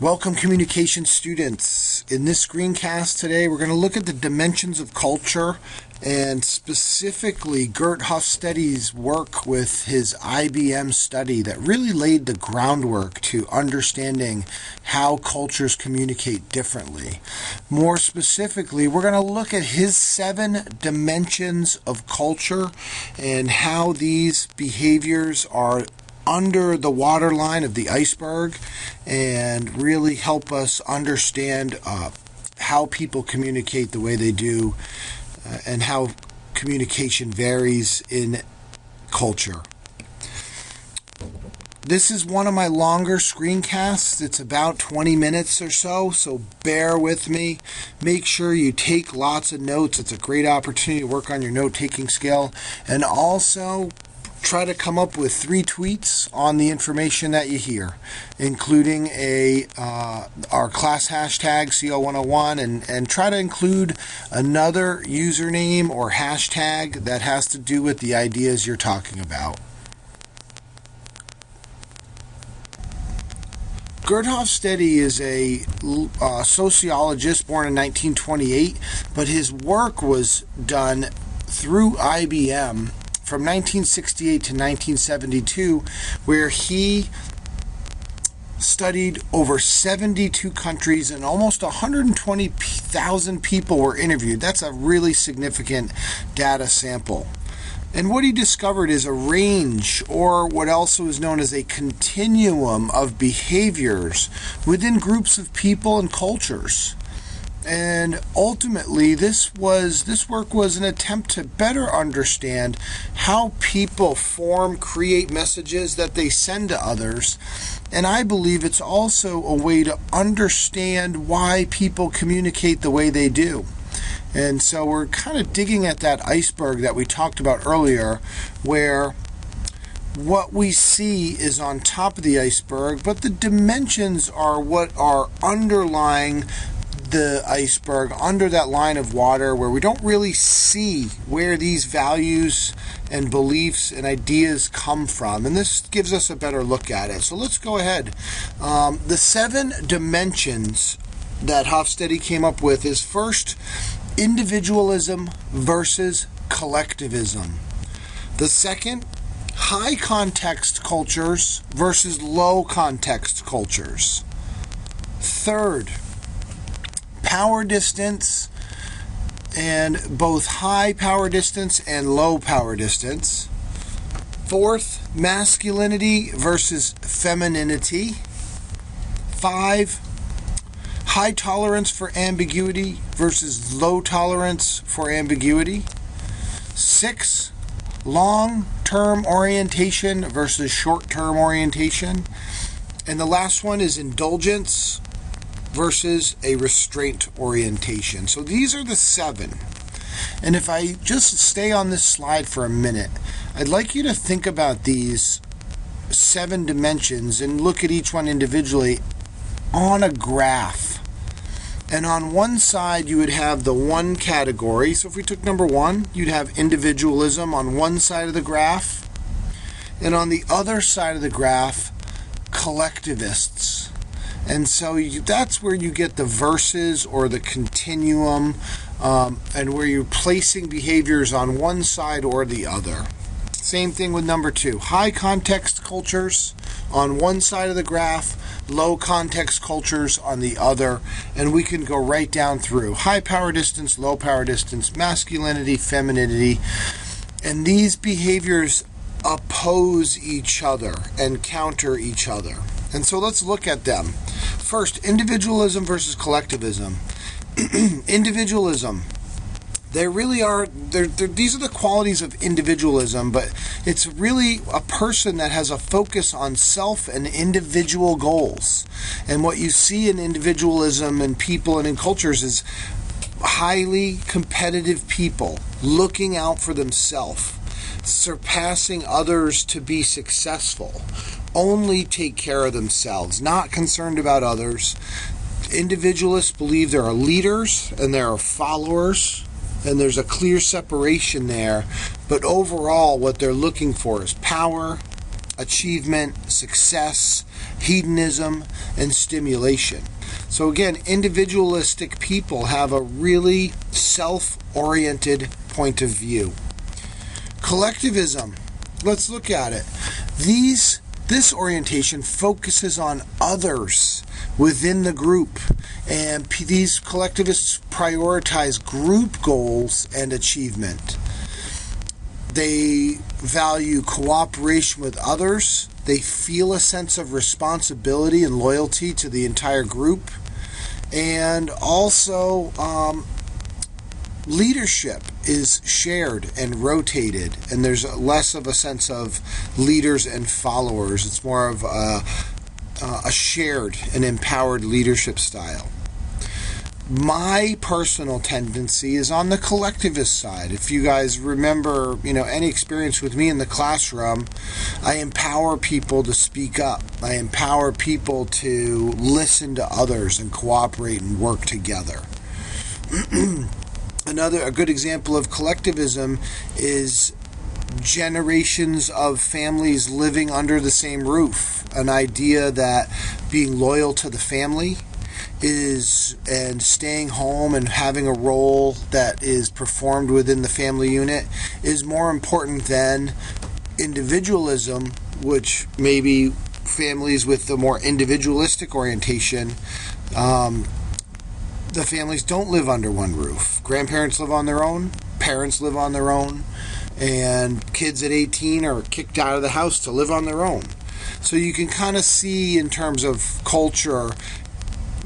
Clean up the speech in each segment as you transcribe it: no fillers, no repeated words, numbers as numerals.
Welcome, communication students. In this screencast today, we're going to look at the dimensions of culture and specifically Gert Hofstede's work with his IBM study that really laid the groundwork to understanding how cultures communicate differently. More specifically, we're going to look at his 7 dimensions of culture and how these behaviors are under the waterline of the iceberg and really help us understand how people communicate the way they do and how communication varies in culture. This is one of my longer screencasts. It's about 20 minutes or so bear with me. Make sure you take lots of notes. It's a great opportunity to work on your note-taking skill, and also try to come up with 3 tweets on the information that you hear, including our class hashtag CO101, and try to include another username or hashtag that has to do with the ideas you're talking about. Gert Hofstede is a sociologist born in 1928, but his work was done through IBM from 1968 to 1972, where he studied over 72 countries and almost 120,000 people were interviewed. That's a really significant data sample. And what he discovered is a range, or what also is known as a continuum of behaviors within groups of people and cultures. And ultimately, this work was an attempt to better understand how people create messages that they send to others. And I believe it's also a way to understand why people communicate the way they do. And so we're kind of digging at that iceberg that we talked about earlier, where what we see is on top of the iceberg, but the dimensions are what are underlying the iceberg, under that line of water, where we don't really see where these values and beliefs and ideas come from. And this gives us a better look at it. So let's go ahead. The 7 dimensions that Hofstede came up with is, first, individualism versus collectivism. The second, high context cultures versus low context cultures. Third, power distance, and both high power distance and low power distance. Fourth, masculinity versus femininity. 5, high tolerance for ambiguity versus low tolerance for ambiguity. 6, long-term orientation versus short-term orientation. And the last one is indulgence versus a restraint orientation. So these are the 7. And if I just stay on this slide for a minute, I'd like you to think about these 7 dimensions and look at each one individually on a graph. And on one side you would have the one category. So if we took number 1, you'd have individualism on one side of the graph, and on the other side of the graph, collectivists. And so that's where you get the verses or the continuum, and where you're placing behaviors on one side or the other. Same thing with number 2. High context cultures on one side of the graph, low context cultures on the other. And we can go right down through high power distance, low power distance, masculinity, femininity. And these behaviors oppose each other and counter each other. And so let's look at them. First, individualism versus collectivism. Individualism. They really are, these are the qualities of individualism, but it's really a person that has a focus on self and individual goals. And what you see in individualism and people and in cultures is highly competitive people looking out for themselves, surpassing others to be successful, only take care of themselves, not concerned about others. Individualists believe there are leaders and there are followers, and there's a clear separation there. But overall, what they're looking for is power, achievement, success, hedonism, and stimulation. So again, individualistic people have a really self-oriented point of view. Collectivism, let's look at it. This orientation focuses on others within the group, and these collectivists prioritize group goals and achievement. They value cooperation with others. They feel a sense of responsibility and loyalty to the entire group. And also, leadership is shared and rotated, and there's less of a sense of leaders and followers. It's more of a shared and empowered leadership style. My personal tendency is on the collectivist side. If you guys remember, any experience with me in the classroom, I empower people to speak up. I empower people to listen to others and cooperate and work together. A good example of collectivism is generations of families living under the same roof. An idea that being loyal to the family and staying home and having a role that is performed within the family unit is more important than individualism, which maybe families with the more individualistic orientation, the families don't live under one roof. Grandparents live on their own, parents live on their own, and kids at 18 are kicked out of the house to live on their own. So you can kind of see in terms of culture,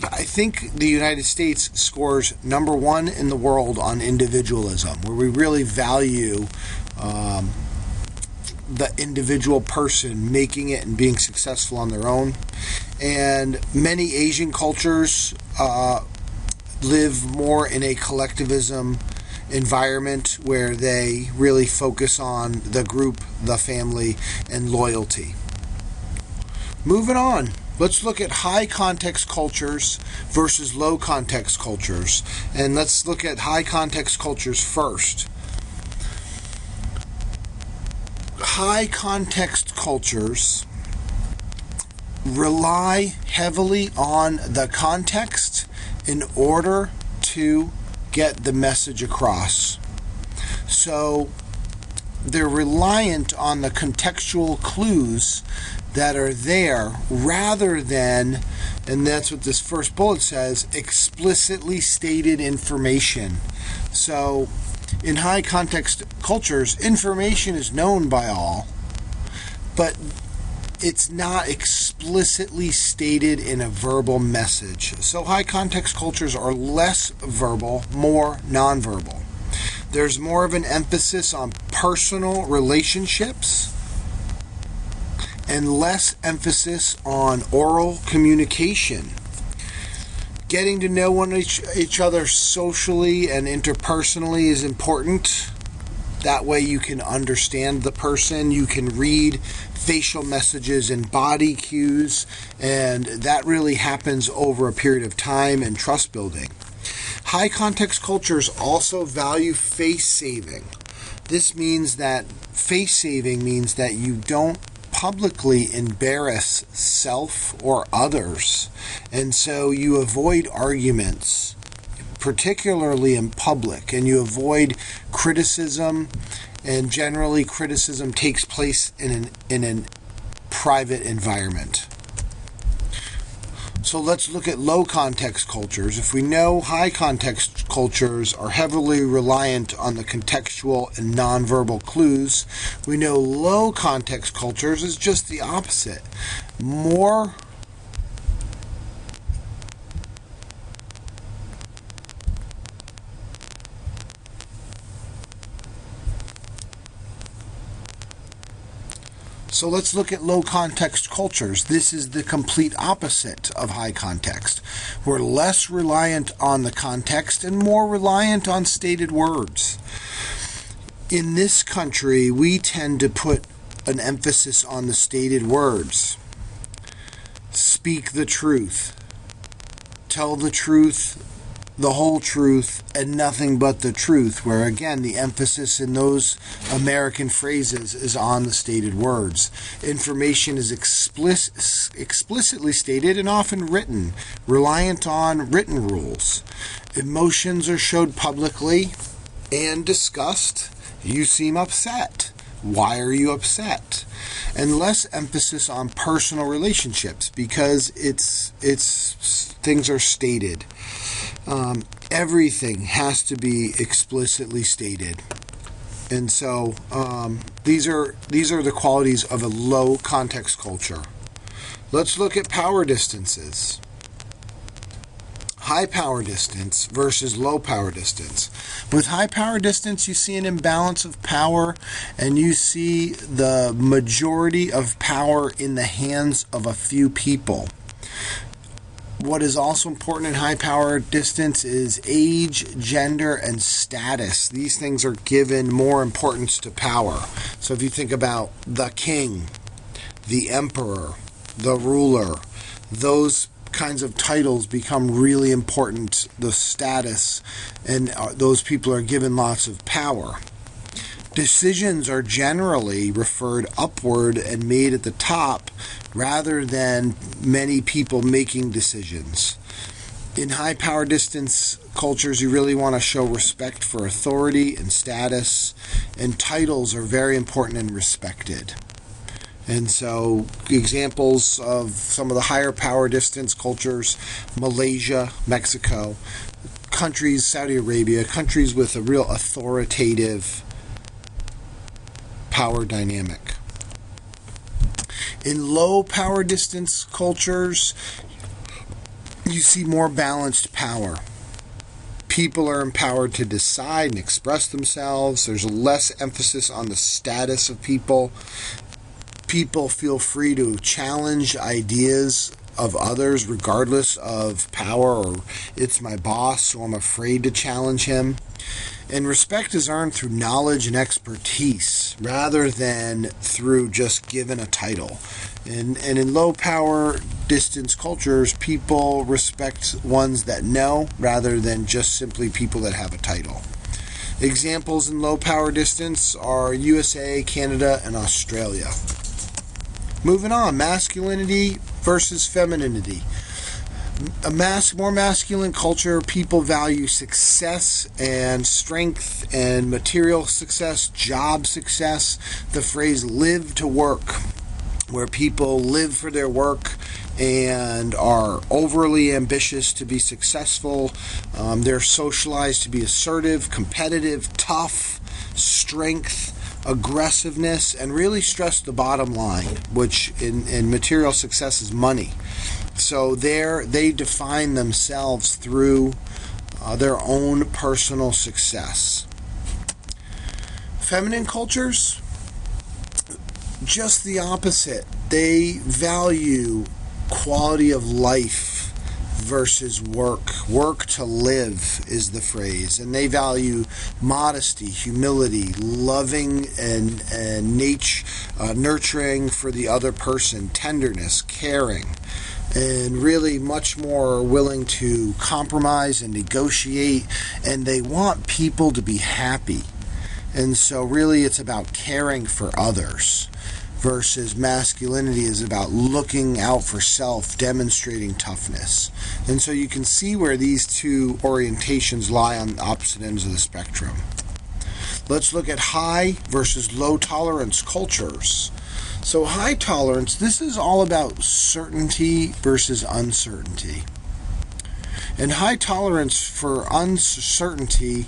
I think the United States scores number one in the world on individualism, where we really value the individual person making it and being successful on their own. And many Asian cultures live more in a collectivism environment where they really focus on the group, the family, and loyalty. Moving on. Let's look at high context cultures versus low context cultures. And let's look at high context cultures first. High context cultures rely heavily on the context in order to get the message across. So they're reliant on the contextual clues that are there rather than, and that's what this first bullet says, explicitly stated information. So in high context cultures, information is known by all, but it's not explicitly stated in a verbal message. So high context cultures are less verbal, more nonverbal. There's more of an emphasis on personal relationships and less emphasis on oral communication. Getting to know each other socially and interpersonally is important. That way you can understand the person, you can read facial messages and body cues, and that really happens over a period of time and trust building. High context cultures also value face saving. This means that face saving means that you don't publicly embarrass self or others, and so you avoid arguments, particularly in public, and you avoid criticism, and generally criticism takes place in a private environment. So let's look at low context cultures. If we know high context cultures are heavily reliant on the contextual and nonverbal clues, we know low context cultures is just the opposite. So let's look at low context cultures. This is the complete opposite of high context. We're less reliant on the context and more reliant on stated words. In this country, we tend to put an emphasis on the stated words. Speak the truth. Tell the truth the whole truth, and nothing but the truth, where again the emphasis in those American phrases is on the stated words. Information is explicitly stated and often written, reliant on written rules. Emotions are showed publicly and discussed. You seem upset. Why are you upset? And less emphasis on personal relationships because it's things are stated. Everything has to be explicitly stated. And so these are the qualities of a low context culture. Let's look at power distances. High power distance versus low power distance. With high power distance, you see an imbalance of power, and you see the majority of power in the hands of a few people. What is also important in high power distance is age, gender, and status. These things are given more importance to power. So if you think about the king, the emperor, the ruler, those kinds of titles become really important, the status, and those people are given lots of power. Decisions are generally referred upward and made at the top rather than many people making decisions. In high power distance cultures, you really want to show respect for authority and status, and titles are very important and respected. And so examples of some of the higher power distance cultures: Malaysia, Mexico, countries, Saudi Arabia, countries with a real authoritative power dynamic. In low power distance cultures, you see more balanced power. People are empowered to decide and express themselves. There's less emphasis on the status of people. People feel free to challenge ideas of others regardless of power, or it's my boss, so I'm afraid to challenge him. And respect is earned through knowledge and expertise rather than through just given a title. And in low power distance cultures, people respect ones that know rather than just simply people that have a title. Examples in low power distance are USA, Canada, and Australia. Moving on, masculinity versus femininity. A more masculine culture, people value success and strength and material success, job success. The phrase live to work, where people live for their work and are overly ambitious to be successful. They're socialized to be assertive, competitive, tough, strength, aggressiveness, and really stress the bottom line, which in material success is money. So they define themselves through their own personal success. Feminine cultures, just the opposite. They value quality of life versus work. Work to live is the phrase. And they value modesty, humility, loving and nurturing for the other person, tenderness, caring, and really much more willing to compromise and negotiate. And they want people to be happy. And so really it's about caring for others, versus masculinity is about looking out for self, demonstrating toughness. And so you can see where these two orientations lie on opposite ends of the spectrum. Let's look at high versus low tolerance cultures. So high tolerance, this is all about certainty versus uncertainty. And high tolerance for uncertainty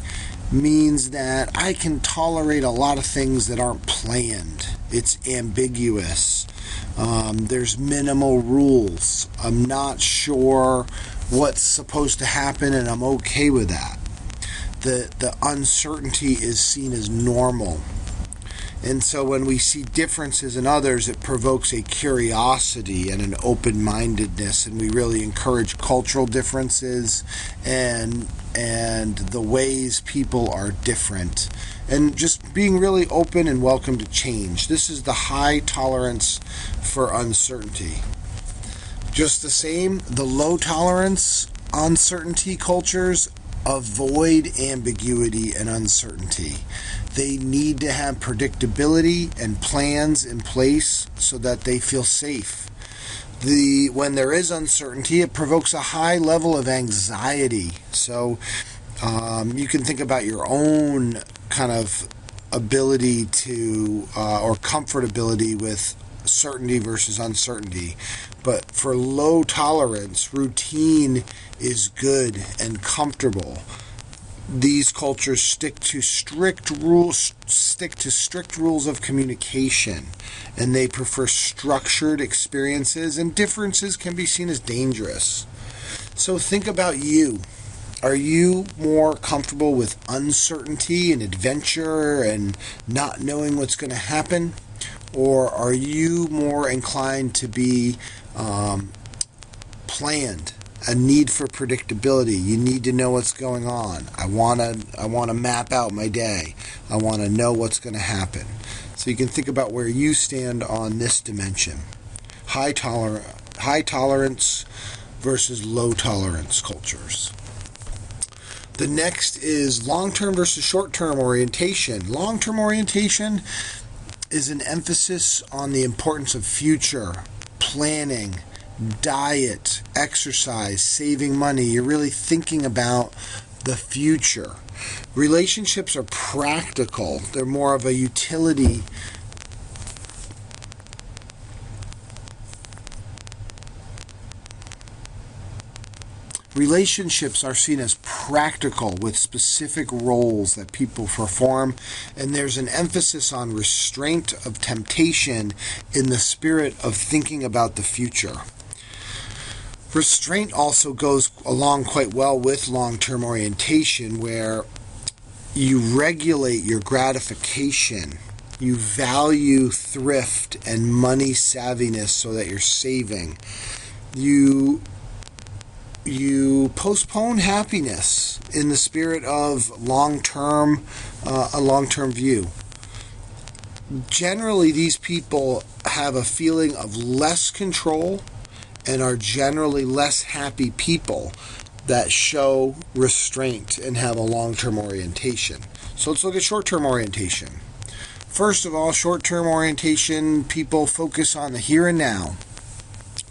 means that I can tolerate a lot of things that aren't planned. It's ambiguous. There's minimal rules. I'm not sure what's supposed to happen, and I'm okay with that. The uncertainty is seen as normal. And so when we see differences in others, it provokes a curiosity and an open-mindedness, and we really encourage cultural differences and the ways people are different, and just being really open and welcome to change. This is the high tolerance for uncertainty. Just the same, the low tolerance uncertainty cultures avoid ambiguity and uncertainty. They need to have predictability and plans in place so that they feel safe. When there is uncertainty, it provokes a high level of anxiety. So you can think about your own kind of ability to, or comfortability with certainty versus uncertainty. But for low tolerance, routine is good and comfortable. These cultures stick to strict rules of communication, and they prefer structured experiences, and differences can be seen as dangerous. So think about you. Are you more comfortable with uncertainty and adventure and not knowing what's going to happen? Or are you more inclined to be planned? A need for predictability. You need to know what's going on. I want to map out my day. I want to know what's going to happen. So you can think about where you stand on this dimension. High tolerance versus low tolerance cultures. The next is long-term versus short-term orientation. Long-term orientation is an emphasis on the importance of future planning, diet, exercise, saving money. You're really thinking about the future. Relationships are practical. They're more of a utility. Relationships are seen as practical with specific roles that people perform, and there's an emphasis on restraint of temptation in the spirit of thinking about the future. Restraint also goes along quite well with long-term orientation, where you regulate your gratification. You value thrift and money savviness so that you're saving. You postpone happiness in the spirit of a long-term view. Generally, these people have a feeling of less control and are generally less happy people that show restraint and have a long-term orientation. So let's look at short-term orientation. First of all, short-term orientation, people focus on the here and now.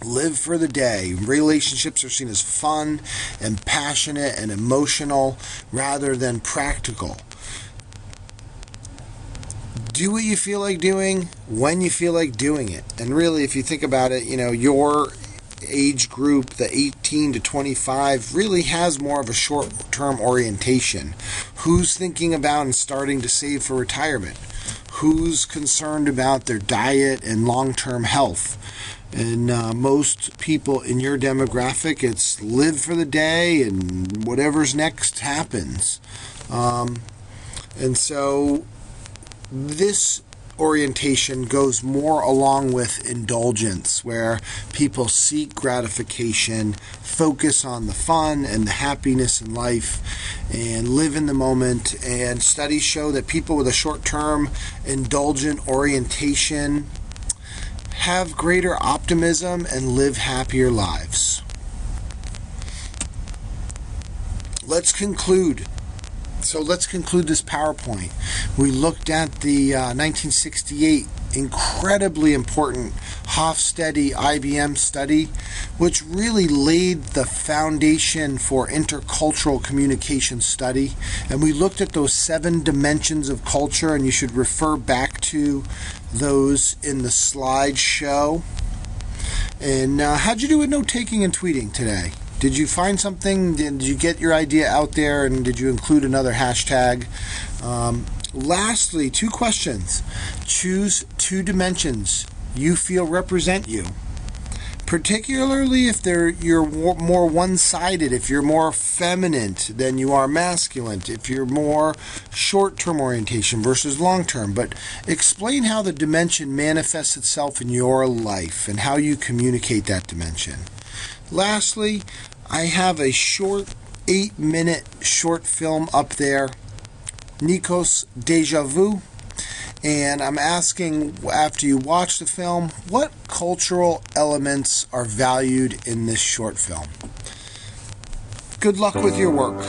Live for the day. Relationships are seen as fun and passionate and emotional rather than practical. Do what you feel like doing when you feel like doing it. And really, if you think about it, your age group, the 18 to 25, really has more of a short-term orientation. Who's thinking about and starting to save for retirement? Who's concerned about their diet and long-term health? And most people in your demographic, it's live for the day and whatever's next happens. And so this orientation goes more along with indulgence, where people seek gratification, focus on the fun and the happiness in life, and live in the moment. And studies show that people with a short-term indulgent orientation have greater optimism and live happier lives. Let's conclude this PowerPoint. We looked at the 1968 incredibly important Hofstede IBM study, which really laid the foundation for intercultural communication study. And we looked at those 7 dimensions of culture, and you should refer back to those in the slideshow. And how'd you do with note-taking and tweeting today? Did you find something? Did you get your idea out there? And did you include another hashtag? Lastly, 2 questions. Choose 2 dimensions you feel represent you. Particularly if you're more one-sided, if you're more feminine than you are masculine, if you're more short-term orientation versus long-term. But explain how the dimension manifests itself in your life and how you communicate that dimension. Lastly, I have a short 8-minute short film up there, Nikos Deja Vu, and I'm asking, after you watch the film, what cultural elements are valued in this short film? Good luck with your work.